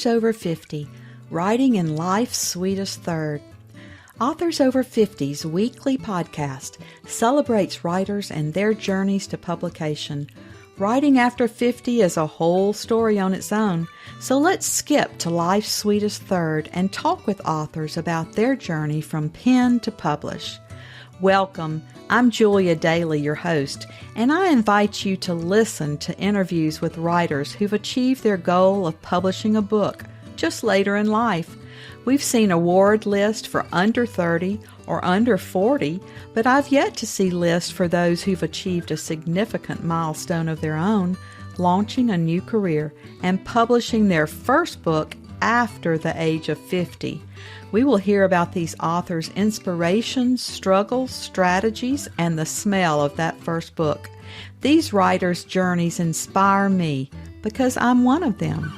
Authors Over 50, Writing in Life's Sweetest Third. Authors Over 50's weekly podcast celebrates writers and their journeys to publication. Writing after 50 is a whole story on its own, so let's skip to life's sweetest third and talk with authors about their journey from pen to publish. Welcome. I'm Julia Daly, your host, and I invite you to listen to interviews with writers who've achieved their goal of publishing a book just later in life. We've seen award lists for under 30 or under 40, but I've yet to see lists for those who've achieved a significant milestone of their own, launching a new career and publishing their first book after the age of 50. We will hear about these authors' inspirations, struggles, strategies, and the smell of that first book. These writers' journeys inspire me because I'm one of them.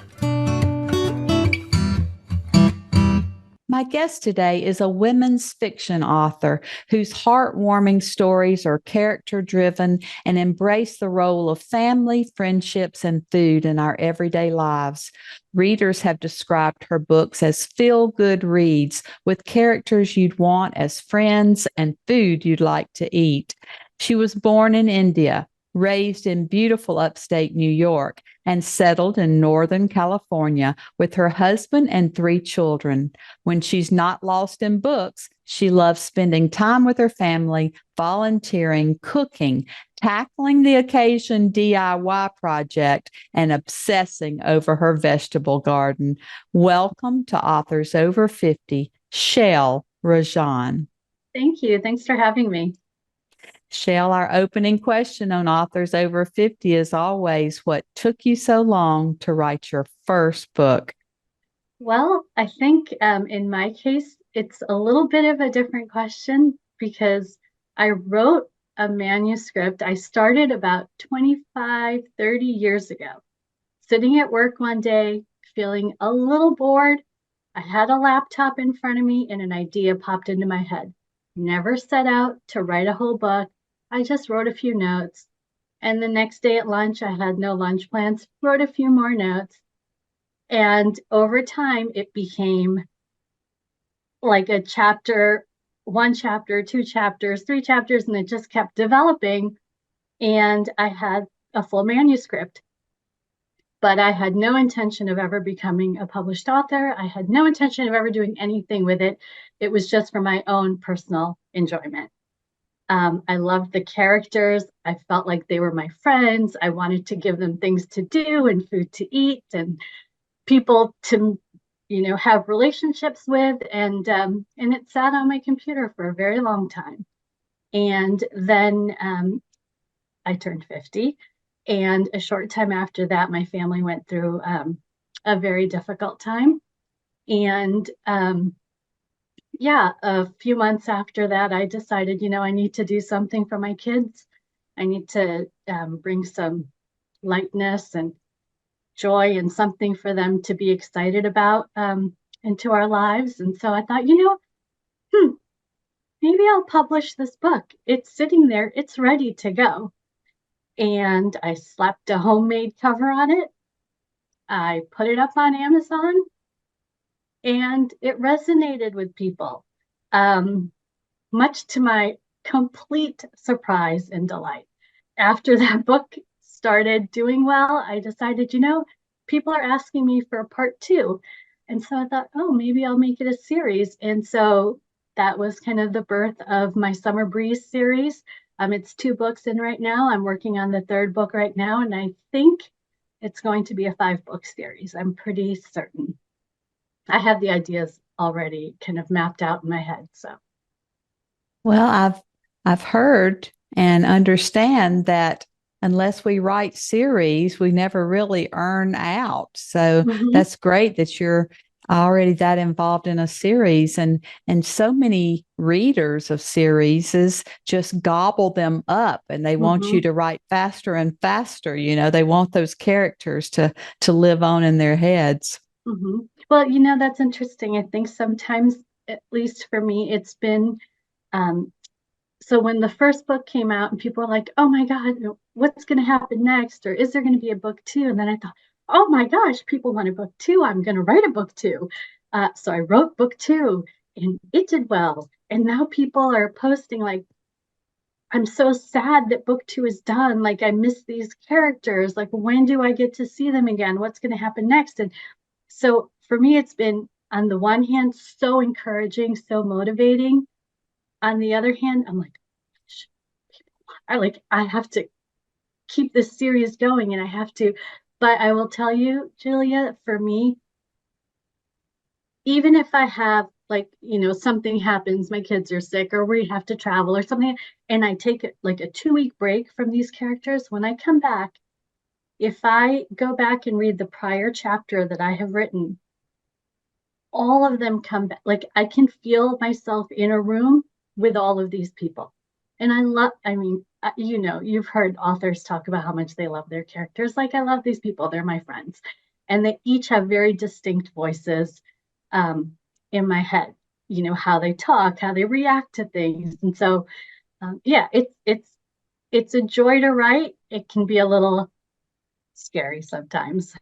My guest today is a women's fiction author whose heartwarming stories are character-driven and embrace the role of family, friendships, and food in our everyday lives. Readers have described her books as feel-good reads with characters you'd want as friends and food you'd like to eat. She was born in India, raised in beautiful upstate New York, and settled in Northern California with her husband and 3 children. When she's not lost in books, she loves spending time with her family, volunteering, cooking, tackling the occasion DIY project, and obsessing over her vegetable garden. Welcome to Authors Over 50, Shail Rajan. Thank you. Thanks for having me. Shail, our opening question on Authors Over 50 is always, what took you so long to write your first book? Well, I think in my case, it's a little bit of a different question because I wrote a manuscript. I started about 25, 30 years ago, sitting at work one day, feeling a little bored. I had a laptop in front of me and an idea popped into my head. Never set out to write a whole book. I just wrote a few notes. And the next day at lunch, I had no lunch plans, wrote a few more notes. And over time, it became like a chapter, 1 chapter, 2 chapters, 3 chapters, and it just kept developing. And I had a full manuscript. But I had no intention of ever becoming a published author. I had no intention of ever doing anything with it. It was just for my own personal enjoyment. I loved the characters. I felt like they were my friends. I wanted to give them things to do and food to eat and people to, have relationships with. And it sat on my computer for a very long time. And then I turned 50. And a short time after that, my family went through a very difficult time. And a few months after that, I decided, I need to do something for my kids. I need to bring some lightness and joy and something for them to be excited about into our lives. And so I thought, maybe I'll publish this book. It's sitting there. It's ready to go. And I slapped a homemade cover on it. I put it up on Amazon, and it resonated with people, much to my complete surprise and delight. After that book started doing well, I decided, people are asking me for a part 2. And so I thought, maybe I'll make it a series. And so that was kind of the birth of my Summer Breeze series. It's 2 books in right now. I'm working on the 3rd book right now, and I think it's going to be a 5-book series. I'm pretty certain. I have the ideas already kind of mapped out in my head. So, well, I've heard and understand that unless we write series, we never really earn out. So That's great that you're already that involved in a series, and so many readers of series just gobble them up, and they want you to write faster and faster. They want those characters to live on in their heads. Well, that's interesting. I think sometimes, at least for me, it's been so when the first book came out and people were like, oh my God, what's going to happen next? Or is there going to be a book 2? And then I thought, oh my gosh, people want a book two. I'm going to write a book two. So I wrote book two and it did well. And now people are posting like, I'm so sad that book two is done. Like I miss these characters. Like when do I get to see them again? What's going to happen next? And so for me, it's been on the one hand, so encouraging, so motivating. On the other hand, I'm like, I have to keep this series going and I have to, but I will tell you, Julia, for me, even if I have like, something happens, my kids are sick or we have to travel or something, and I take it like a 2 week break from these characters, when I come back, if I go back and read the prior chapter that I have written, all of them come back. Like I can feel myself in a room with all of these people. And I mean, you've heard authors talk about how much they love their characters. Like I love these people, they're my friends. And they each have very distinct voices in my head, how they talk, how they react to things. And so, yeah, it's a joy to write. It can be a little scary sometimes.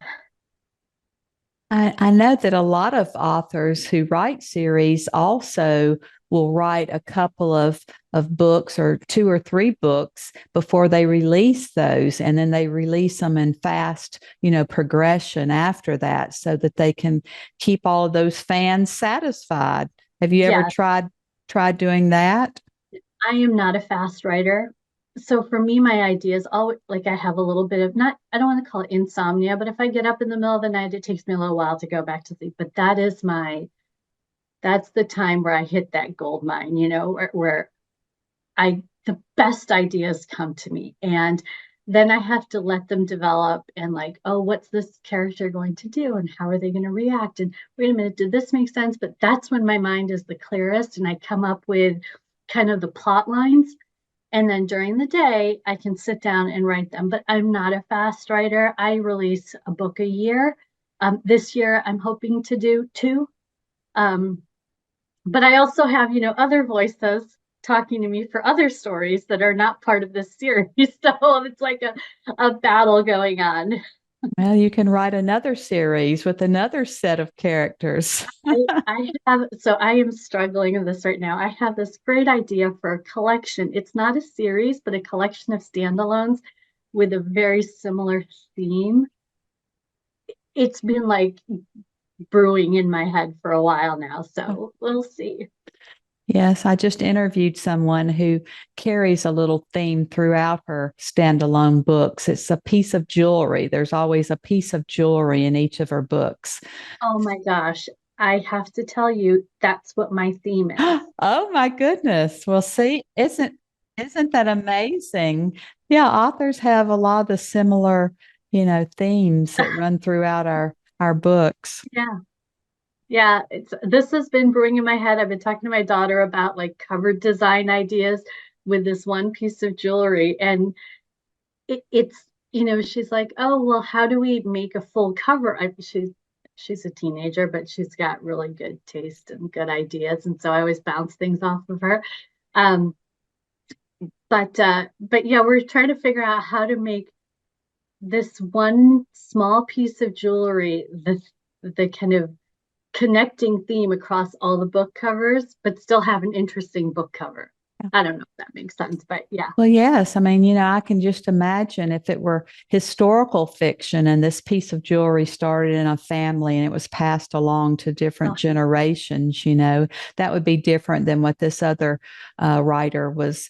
I know that a lot of authors who write series also will write a couple of books or two or three books before they release those. And then they release them in fast, progression after that so that they can keep all of those fans satisfied. Have you ever Yeah, tried doing that? I am not a fast writer. So for me, my idea is always like I have a little bit of not, I don't want to call it insomnia, but if I get up in the middle of the night, it takes me a little while to go back to sleep. But that's the time where I hit that gold mine, where the best ideas come to me. And then I have to let them develop and like, oh, what's this character going to do? And how are they going to react? And wait a minute, did this make sense? But that's when my mind is the clearest and I come up with kind of the plot lines. And then during the day, I can sit down and write them. But I'm not a fast writer. I release a book a year. This year, I'm hoping to do two. Um, but I also have, other voices talking to me for other stories that are not part of this series. So it's like a battle going on. Well, you can write another series with another set of characters. I am struggling with this right now. I have this great idea for a collection. It's not a series, but a collection of standalones with a very similar theme. It's been like brewing in my head for a while now, so we'll see. Yes, I just interviewed someone who carries a little theme throughout her standalone books. It's a piece of jewelry. There's always a piece of jewelry in each of her books. Oh my gosh, I have to tell you, that's what my theme is. Oh my goodness. Well, see, isn't that amazing? Yeah, authors have a lot of the similar, themes that run throughout our books. Yeah. Yeah, this has been brewing in my head. I've been talking to my daughter about like cover design ideas with this one piece of jewelry. And it's, she's like, oh, well, how do we make a full cover? She's a teenager, but she's got really good taste and good ideas. And so I always bounce things off of her. Um, but yeah, we're trying to figure out how to make this one small piece of jewelry the kind of connecting theme across all the book covers, but still have an interesting book cover. I don't know if that makes sense, but yeah. Well, yes. I mean, I can just imagine if it were historical fiction and this piece of jewelry started in a family and it was passed along to different Oh, generations, that would be different than what this other writer was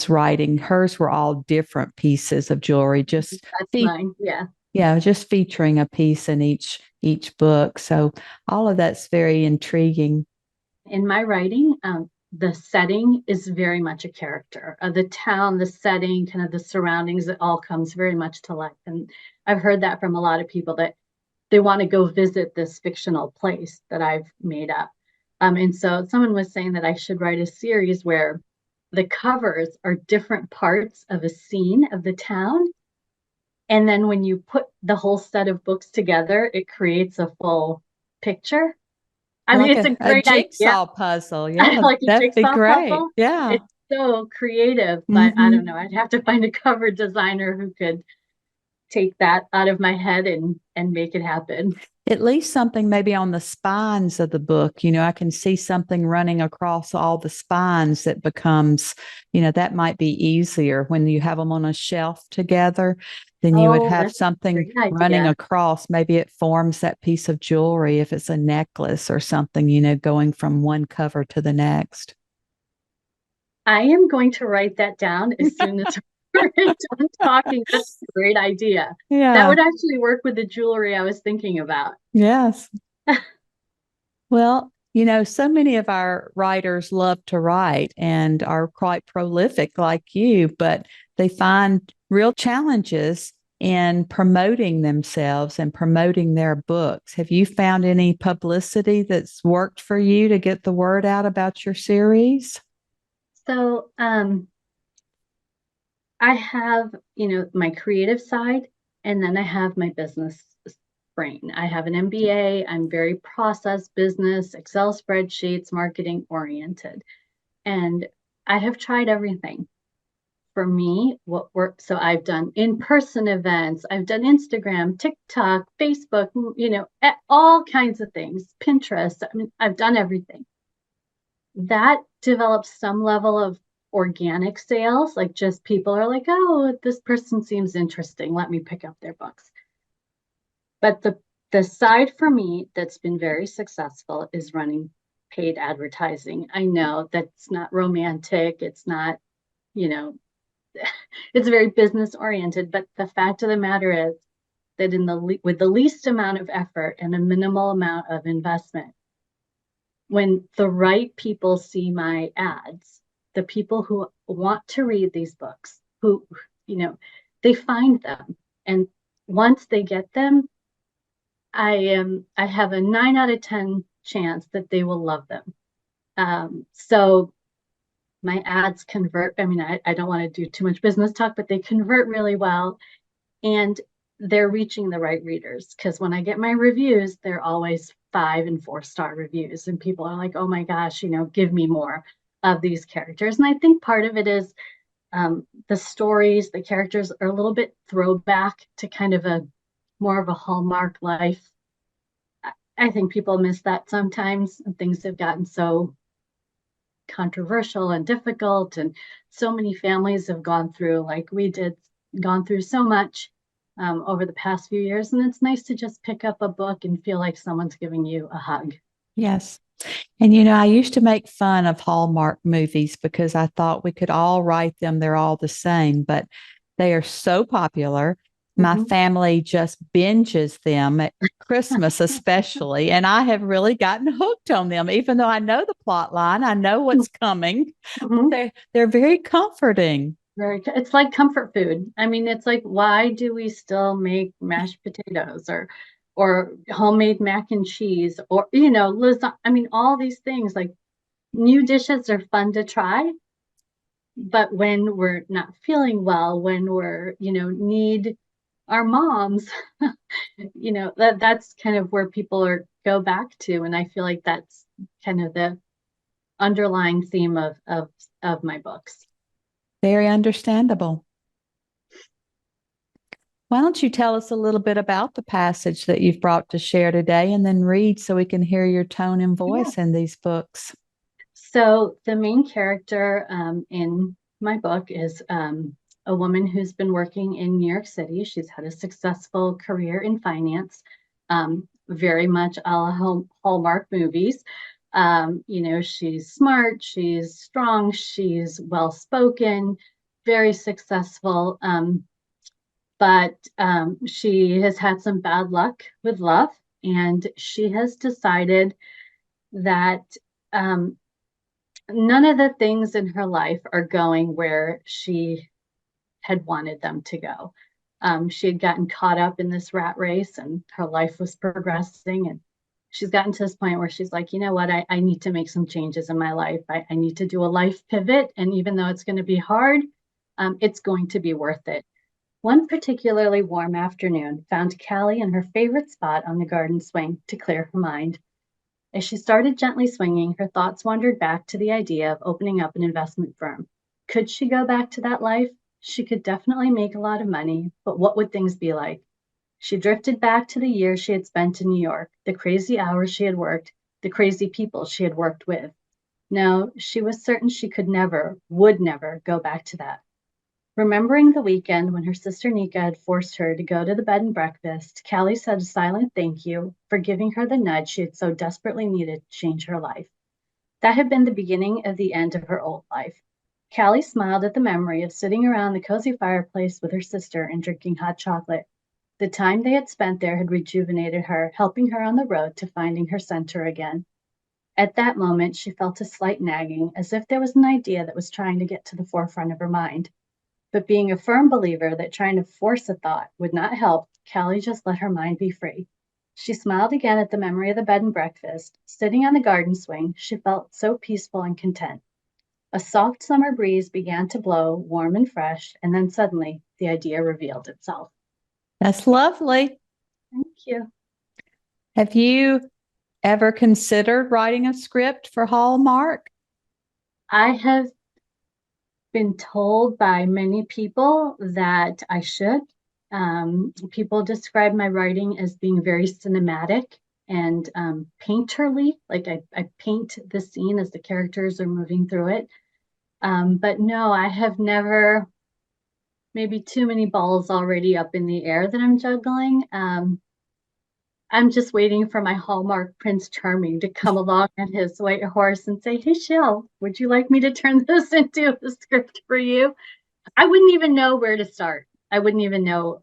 writing. Hers were all different pieces of jewelry, just that's mine. Yeah. yeah, just featuring a piece in each book. So all of that's very intriguing. In my writing, the setting is very much a character. The town, the setting, kind of the surroundings, it all comes very much to life. And I've heard that from a lot of people that they want to go visit this fictional place that I've made up. And so someone was saying that I should write a series where the covers are different parts of a scene of the town. And then when you put the whole set of books together, it creates a full picture. I mean, Like it's a a great idea. jigsaw puzzle. Yeah, Like a that'd be jigsaw great. puzzle. Yeah. It's so creative, but I don't Hmm. know. I'd have to find a cover designer who could take that out of my head and make it happen. At least something maybe on the spines of the book. I can see something running across all the spines that becomes, that might be easier when you have them on a shelf together. Then you would Oh, have that's a something great running idea. across. Maybe it forms that piece of jewelry if it's a necklace or something, going from one cover to the next. I am going to write that down as soon as we're done talking. That's a great idea. That Yeah. would actually work with the jewelry I was thinking about. Yes. Well, so many of our writers love to write and are quite prolific like you, but they find real challenges in promoting themselves and promoting their books. Have you found any publicity that's worked for you to get the word out about your series? So, I have, my creative side, and then I have my business brain. I have an MBA. I'm very process, business, Excel spreadsheets, marketing oriented. And I have tried everything. For me, what works, so I've done in-person events, I've done Instagram, TikTok, Facebook, all kinds of things, Pinterest. I mean, I've done everything. That develops some level of organic sales, like just people are like, oh, this person seems interesting. Let me pick up their books. But the side for me that's been very successful is running paid advertising. I know that's not romantic. It's not, you know, it's very business oriented, but the fact of the matter is that with the least amount of effort and a minimal amount of investment, when the right people see my ads, the people who want to read these books, who, they find them. And once they get them, I have a 9 out of 10 chance that they will love them. So my ads convert. I mean, I don't want to do too much business talk, but they convert really well. And they're reaching the right readers, because when I get my reviews, they're always 5 and 4 star reviews. And people are like, oh my gosh, give me more of these characters. And I think part of it is the stories, the characters are a little bit throwback to kind of a more of a Hallmark life. I think people miss that sometimes, and things have gotten so controversial and difficult, and so many families have gone through, like we did, gone through so much over the past few years, and it's nice to just pick up a book and feel like someone's giving you a hug. Yes. And I used to make fun of Hallmark movies because I thought we could all write them. They're all the same, but they are so popular. My Mm-hmm. family just binges them at Christmas, especially. And I have really gotten hooked on them, even though I know the plot line, I know what's coming. Mm-hmm. They're very comforting. It's like comfort food. I mean, it's like, why do we still make mashed potatoes or homemade mac and cheese, or lasagna? I mean, all these things, like, new dishes are fun to try, but when we're not feeling well, when we're, need our moms, that's kind of where people are go back to. And I feel like that's kind of the underlying theme of my books. Very understandable. Why don't you tell us a little bit about the passage that you've brought to share today and then read so we can hear your tone and Yeah. voice in these books? So the main character in my book is a woman who's been working in New York City. She's had a successful career in finance, very much a la Hallmark movies. She's smart, she's strong, she's well spoken, very successful. But she has had some bad luck with love, and she has decided that um, none of the things in her life are going where she had wanted them to go. She had gotten caught up in this rat race, and her life was progressing. And she's gotten to this point where she's like, you know what, I need to make some changes in my life. I need to do a life pivot. And even though it's going to be hard, it's going to be worth it. One particularly warm afternoon found Callie in her favorite spot on the garden swing to clear her mind. As she started gently swinging, her thoughts wandered back to the idea of opening up an investment firm. Could she go back to that life? She could definitely make a lot of money, but what would things be like? She drifted back to the years she had spent in New York, the crazy hours she had worked, the crazy people she had worked with. No, she was certain she could never, would never go back to that. Remembering the weekend when her sister Nika had forced her to go to the bed and breakfast, Callie said a silent thank you for giving her the nudge she had so desperately needed to change her life. That had been the beginning of the end of her old life. Callie smiled at the memory of sitting around the cozy fireplace with her sister and drinking hot chocolate. The time they had spent there had rejuvenated her, helping her on the road to finding her center again. At that moment, she felt a slight nagging, as if there was an idea that was trying to get to the forefront of her mind. But being a firm believer that trying to force a thought would not help, Callie just let her mind be free. She smiled again at the memory of the bed and breakfast. Sitting on the garden swing, she felt so peaceful and content. A soft summer breeze began to blow, warm and fresh, and then suddenly the idea revealed itself. That's lovely. Thank you. Have you ever considered writing a script for Hallmark? I have been told by many people that I should. People describe my writing as being very cinematic and painterly, like I paint the scene as the characters are moving through it. But no, I have never, maybe too many balls already up in the air that I'm juggling. I'm just waiting for my Hallmark Prince Charming to come along on his white horse and say, "Hey, Shail, would you like me to turn this into a script for you?" I wouldn't even know where to start. I wouldn't even know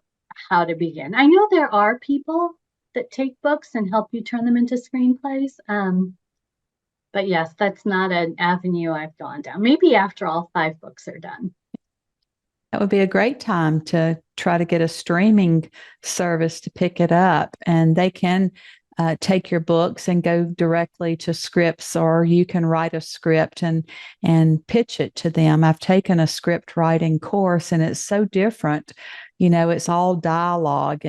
how to begin. I know there are people that take books and help you turn them into screenplays. But yes, that's not an avenue I've gone down. Maybe after all 5 books are done. That would be a great time to try to get a streaming service to pick it up, and they can take your books and go directly to scripts, or you can write a script and pitch it to them. I've taken a script writing course, and it's so different. You know, it's all dialogue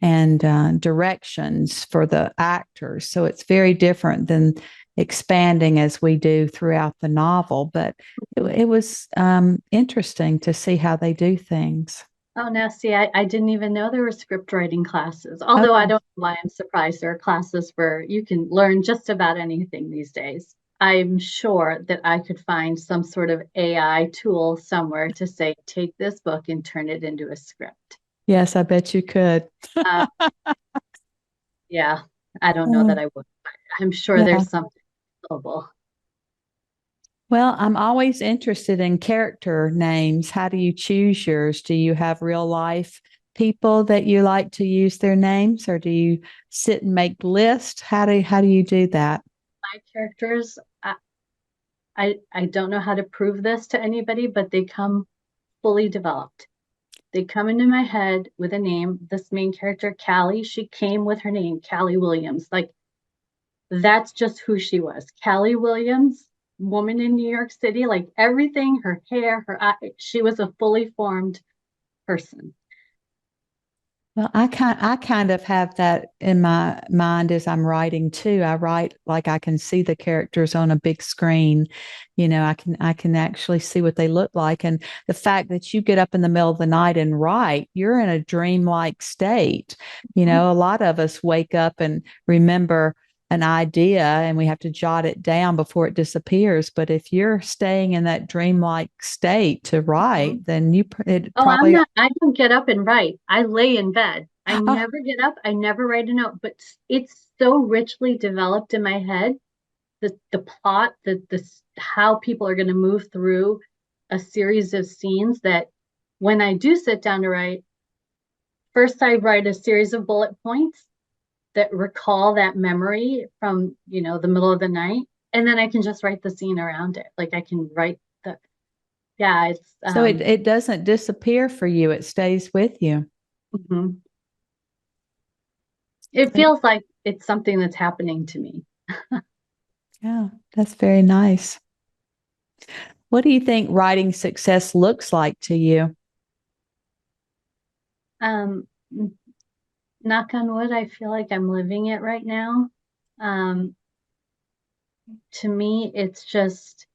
and directions for the actors, so it's very different than expanding as we do throughout the novel. But it was interesting to see how they do things. Oh, now see, I didn't even know there were script writing classes. Although I Oh, don't know why I'm surprised there are classes where you can learn just about anything these days. I'm sure that I could find some sort of AI tool somewhere to say, take this book and turn it into a script. yes, I bet you could. Uh, yeah, I don't know that Oh, I would. I'm sure yeah. there's something available. Well, I'm always interested in character names. How do you choose yours? Do you have real life people that you like to use their names, or do you sit and make lists? How do you do that? My characters, I don't know how to prove this to anybody, but they come fully developed. They come into my head with a name. This main character, Callie, she came with her name, Callie Williams. Like that's just who she was. Callie Williams, woman in New York City, like everything, her hair, her eye, she was a fully formed person. Well, I kind of have that in my mind as I'm writing too. I write like I can see the characters on a big screen. You know, I can actually see what they look like. And the fact that you get up in the middle of the night and write, you're in a dreamlike state. You Mhm. know, a lot of us wake up and remember an idea and we have to jot it down before it disappears. But if you're staying in that dreamlike state to write, then it Oh, I'm probably not, I don't get up and write. I lay in bed. I never get up. I never write a note, but it's so richly developed in my head. The plot, how people are going to move through a series of scenes that when I do sit down to write, first I write a series of bullet points that recall that memory from, the middle of the night. And then I can just write the scene around it. Like I can write yeah, it's, So it doesn't disappear for you. It stays with you. mhm. It feels like it's something that's happening to me. Yeah, that's very nice. What do you think writing success looks like to you? Um, Knock on wood, I feel like I'm living it right now. Um, to me, it's just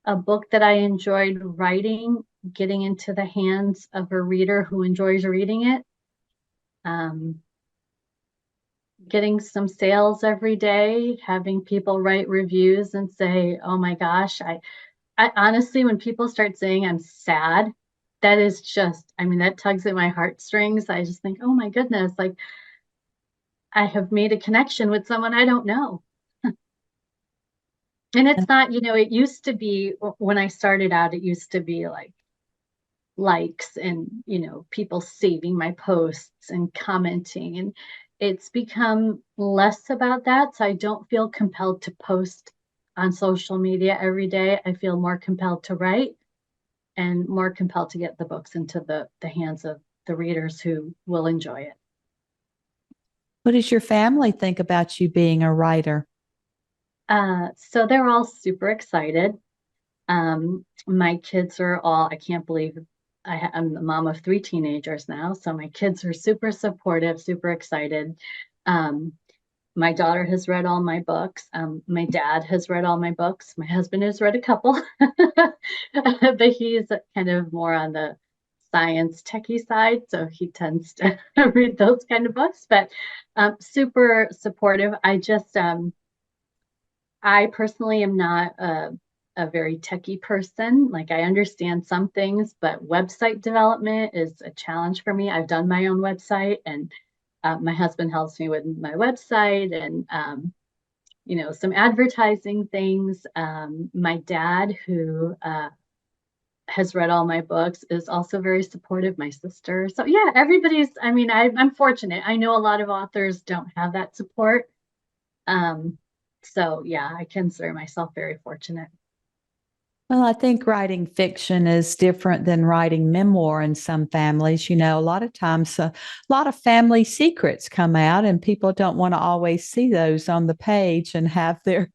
a book that I enjoyed writing getting into the hands of a reader who enjoys reading it. Getting some sales every day, having people write reviews and say, oh my gosh, I honestly, when people start saying I'm sad, that is just, I mean, that tugs at my heartstrings. I just think, oh my goodness, like I have made a connection with someone I don't know. And it's not, it used to be when I started out, it used to be like likes and, people saving my posts and commenting. And it's become less about that. So I don't feel compelled to post on social media every day. I feel more compelled to write and more compelled to get the books into the hands of the readers who will enjoy it. What does your family think about you being a writer? So they're all super excited. My kids are all, I can't believe I'm the mom of 3 teenagers now. So my kids are super supportive, super excited. My daughter has read all my books. My dad has read all my books. My husband has read a couple, but he's kind of more on the science techie side. So he tends to read those kind of books, but super supportive. I personally am not a very techie person. Like I understand some things, but website development is a challenge for me. I've done my own website, and my husband helps me with my website and some advertising things. My dad, who has read all my books, is also very supportive. My sister. So yeah, everybody's. I mean, I'm fortunate. I know a lot of authors don't have that support. So yeah, I consider myself very fortunate. Well, I think writing fiction is different than writing memoir in some families. A lot of times a lot of family secrets come out, and people don't want to always see those on the page and have their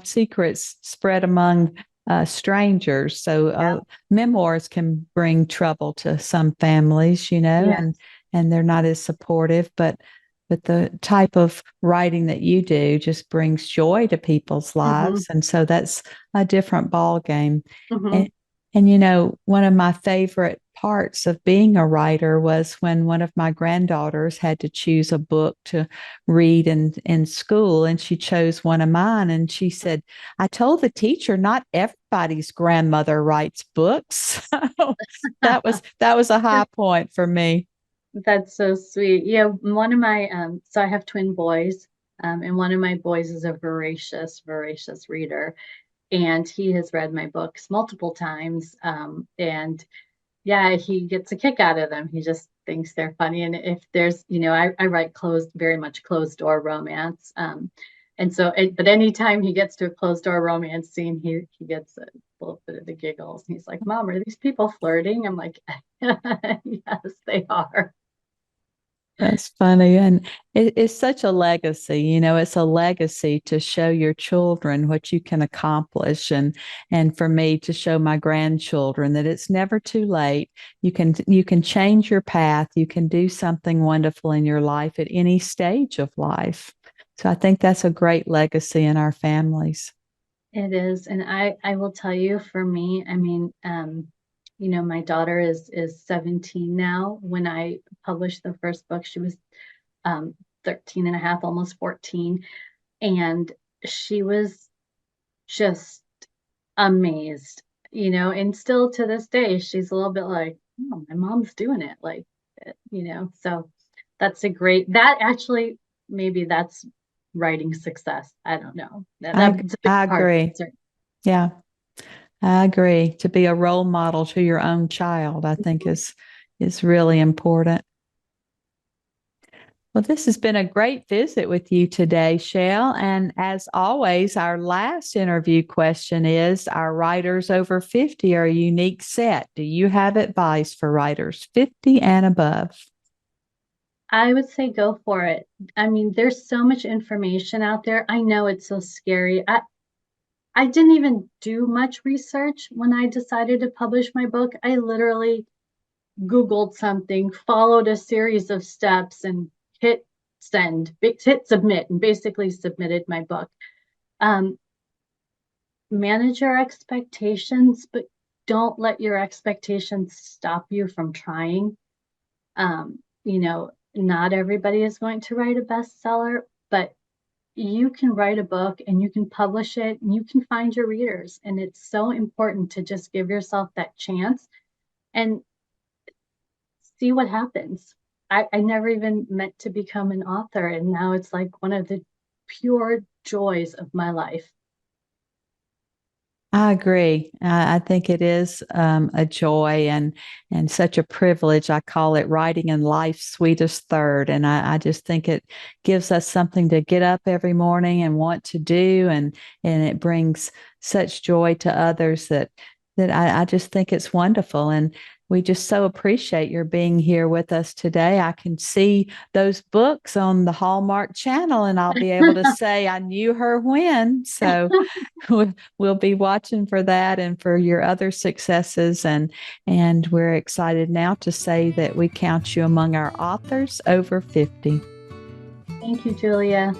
secrets spread among strangers. So Yeah. memoirs can bring trouble to some families, Yeah. and they're not as supportive. But the type of writing that you do just brings joy to people's Mm-hmm. lives, and so that's a different ball game. Mm-hmm. And one of my favorite parts of being a writer was when one of my granddaughters had to choose a book to read in school, and she chose one of mine. And she said, I told the teacher not everybody's grandmother writes books. So that was a high point for me. That's so sweet. Yeah, one of my so I have twin boys, and one of my boys is a voracious reader, and he has read my books multiple times. And yeah, he gets a kick out of them. He just thinks they're funny. And if there's, I write very much closed door romance. And so, but anytime he gets to a closed door romance scene, he gets a little bit of the giggles. And he's like, Mom, are these people flirting? I'm like, yes, they are. That's funny. And it's such a legacy. It's a legacy to show your children what you can accomplish, and for me to show my grandchildren that it's never too late. You can change your path. You can do something wonderful in your life at any stage of life. So I think that's a great legacy in our families. It is. And I will tell you, for me, I mean, my daughter is 17 now. When I published the first book, she was 13 and a half, almost 14. And she was just amazed, and still to this day, she's a little bit like, oh, my mom's doing it. Like, so that actually, maybe that's writing success. I don't know. I That's a big I part. agree. Yeah, I agree. To be a role model to your own child, I think is really important. Well, this has been a great visit with you today, Shail. And as always, our last interview question is, our writers over 50 are a unique set. Do you have advice for writers 50 and above? I would say go for it. I mean, there's so much information out there. I know it's so scary. I didn't even do much research when I decided to publish my book. I literally Googled something, followed a series of steps, and hit hit submit, and basically submitted my book. Um, Manage your expectations, but don't let your expectations stop you from trying. Not everybody is going to write a bestseller, but you can write a book and you can publish it and you can find your readers. And it's so important to just give yourself that chance and see what happens. I never even meant to become an author, and now it's like one of the pure joys of my life. I agree. I think it is a joy and such a privilege. I call it writing in life's sweetest third, and I just think it gives us something to get up every morning and want to do, and it brings such joy to others that I just think it's wonderful. And we just so appreciate your being here with us today. I can see those books on the Hallmark Channel, and I'll be able to say I knew her when. So we'll be watching for that and for your other successes. And we're excited now to say that we count you among our authors over 50. Thank you, Julia.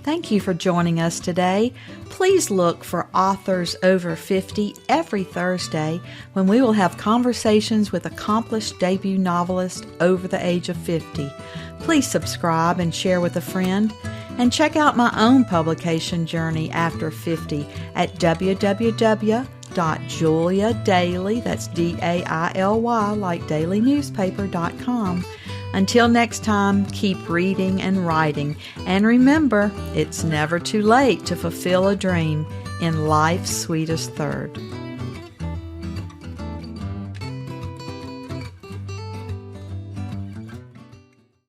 Thank you for joining us today. Please look for Authors Over 50 every Thursday when we will have conversations with accomplished debut novelists over the age of 50. Please subscribe and share with a friend. And check out my own publication journey after 50 at www.juliadaily, that's DAILY, like dailynewspaper.com. Until next time, keep reading and writing. And remember, it's never too late to fulfill a dream in life's sweetest third.